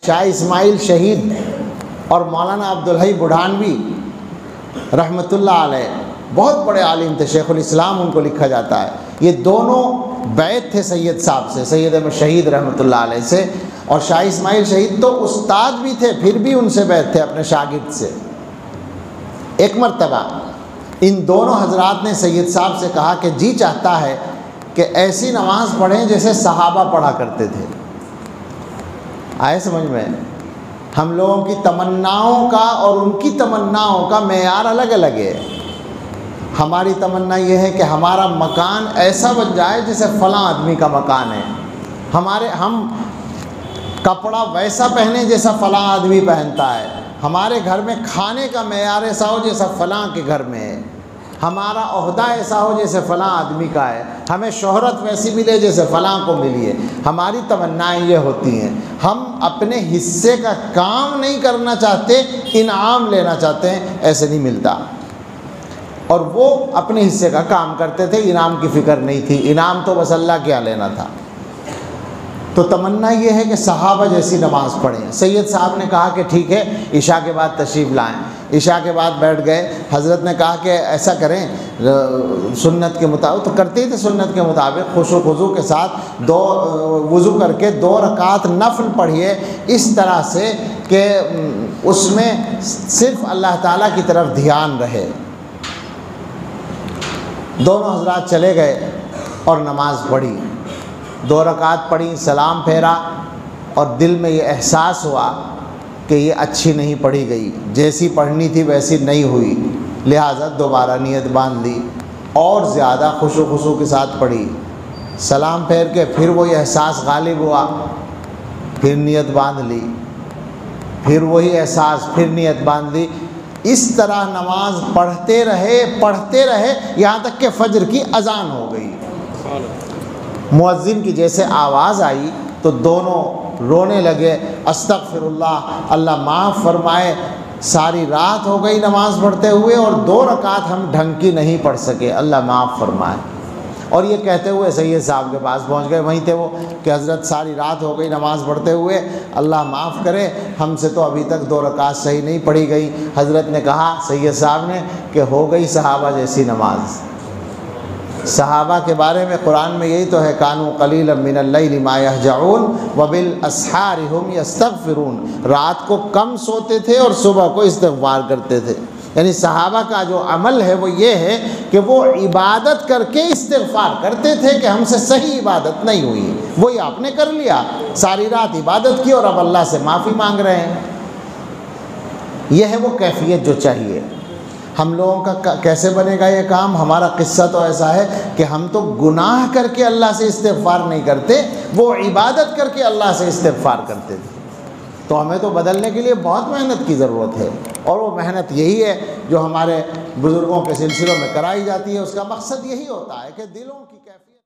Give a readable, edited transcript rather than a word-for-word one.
شاہ اسماعیل شہید اور مولانا عبدالحی بڑھانوی رحمۃ اللہ علیہ بہت بڑے عالم تھے، شیخ الاسلام ان کو لکھا جاتا ہے۔ یہ دونوں بیعت تھے سید صاحب سے، سید احمد شہید رحمۃ اللہ علیہ سے، اور شاہ اسماعیل شہید تو استاد بھی تھے، پھر بھی ان سے بیعت تھے اپنے شاگرد سے۔ ایک مرتبہ ان دونوں حضرات نے سید صاحب سے کہا کہ جی چاہتا ہے کہ ایسی نماز پڑھیں جیسے صحابہ پڑھا کرتے تھے۔ آئے سمجھ میں؟ ہم لوگوں کی تمناؤں کا اور ان کی تمناؤں کا معیار الگ الگ ہے۔ ہماری تمنا یہ ہے کہ ہمارا مکان ایسا بن جائے جیسے فلاں آدمی کا مکان ہے، ہم کپڑا ویسا پہنیں جیسا فلاں آدمی پہنتا ہے، ہمارے گھر میں کھانے کا معیار ایسا ہو جیسا فلاں کے گھر میں ہے، ہمارا عہدہ ایسا ہو جیسے فلاں آدمی کا ہے، ہمیں شہرت ویسی ملے جیسے فلاں کو ملی ہے۔ ہماری تمنائیں یہ ہوتی ہیں، ہم اپنے حصے کا کام نہیں کرنا چاہتے، انعام لینا چاہتے ہیں، ایسے نہیں ملتا۔ اور وہ اپنے حصے کا کام کرتے تھے، انعام کی فکر نہیں تھی، انعام تو بس اللہ کے یہاں لینا تھا۔ تو تمنا یہ ہے کہ صحابہ جیسی نماز پڑھیں۔ سید صاحب نے کہا کہ ٹھیک ہے، عشاء کے بعد تشریف لائیں۔ عشاء کے بعد بیٹھ گئے۔ حضرت نے کہا کہ ایسا کریں سنت کے مطابق، تو کرتے ہی تھے سنت کے مطابق، خشوع خضوع کے ساتھ وضو کر کے 2 رکعت نفل پڑھیے، اس طرح سے کہ اس میں صرف اللہ تعالیٰ کی طرف دھیان رہے۔ دونوں حضرات چلے گئے اور نماز پڑھی، 2 رکعت پڑھی، سلام پھیرا، اور دل میں یہ احساس ہوا کہ یہ اچھی نہیں پڑھی گئی، جیسی پڑھنی تھی ویسی نہیں ہوئی، لہٰذا دوبارہ نیت باندھ لی اور زیادہ خشوع خضوع کے ساتھ پڑھی۔ سلام پھیر کے پھر وہی احساس غالب ہوا، پھر نیت باندھ لی، پھر وہی احساس، پھر نیت باندھ لی۔ اس طرح نماز پڑھتے رہے یہاں تک کہ فجر کی اذان ہو گئی۔ مؤذن کی جیسے آواز آئی تو دونوں رونے لگے، استغفر اللہ، اللہ معاف فرمائے، ساری رات ہو گئی نماز پڑھتے ہوئے اور 2 رکعت ہم ڈھنگ کی نہیں پڑھ سکے، اللہ معاف فرمائے۔ اور یہ کہتے ہوئے سید صاحب کے پاس پہنچ گئے، وہیں تھے وہ، کہ حضرت ساری رات ہو گئی نماز پڑھتے ہوئے، اللہ معاف کرے، ہم سے تو ابھی تک 2 رکعت صحیح نہیں پڑھی گئی۔ حضرت نے کہا سید صاحب نے کہ ہو گئی صحابہ جیسی نماز۔ صحابہ کے بارے میں قرآن میں یہی تو ہے، کانوا قلیلا من اللیل ما یہجعون وبالاسحار ھم یستغفرون، رات کو کم سوتے تھے اور صبح کو استغفار کرتے تھے۔ یعنی صحابہ کا جو عمل ہے وہ یہ ہے کہ وہ عبادت کر کے استغفار کرتے تھے کہ ہم سے صحیح عبادت نہیں ہوئی، وہی آپ نے کر لیا، ساری رات عبادت کی اور اب اللہ سے معافی مانگ رہے ہیں۔ یہ ہے وہ کیفیت جو چاہیے۔ ہم لوگوں کا کیسے بنے گا یہ کام؟ ہمارا قصہ تو ایسا ہے کہ ہم تو گناہ کر کے اللہ سے استغفار نہیں کرتے، وہ عبادت کر کے اللہ سے استغفار کرتے تھے۔ تو ہمیں تو بدلنے کے لیے بہت محنت کی ضرورت ہے، اور وہ محنت یہی ہے جو ہمارے بزرگوں کے سلسلوں میں کرائی جاتی ہے۔ اس کا مقصد یہی ہوتا ہے کہ دلوں کی کیفیت